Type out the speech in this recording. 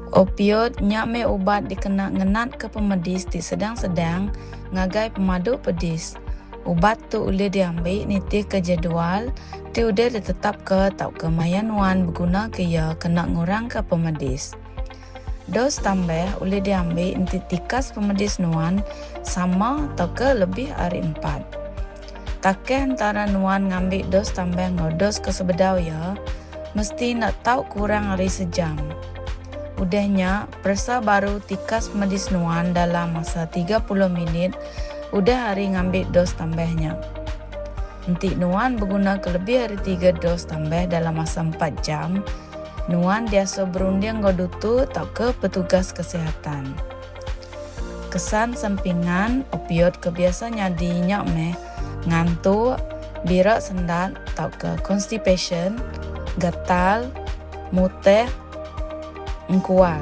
Opioid nyak me ubat dikena ngenat ke pemedis di sedang-sedang ngagai pemadu pedis. Ubat tu boleh diambil niti ke jadual, ti udah ditetap ke tau ke mayanuan berguna ke ya kena ngurang ke pemedis. Dos tambah boleh diambil niti tikas pemedis nuan sama atau ke lebih hari 4. Takeh antara nuan ngambil dos tambah ngodos ke sebedau ya, mesti nak tahu kurang hari sejam. Udahnya, persa baru tikas medis nuan dalam masa 30 minit, udah hari ngambil dos tambahnya. Nanti nuan berguna kelebih hari 3 dos tambah dalam masa 4 jam, nuan biasa berunding ngodutu atau ke petugas kesehatan. Kesan sampingan opioid kebiasaan nyadinya meh ngantuk, birak sendat atau ke constipation, gatal, muteh, engkual.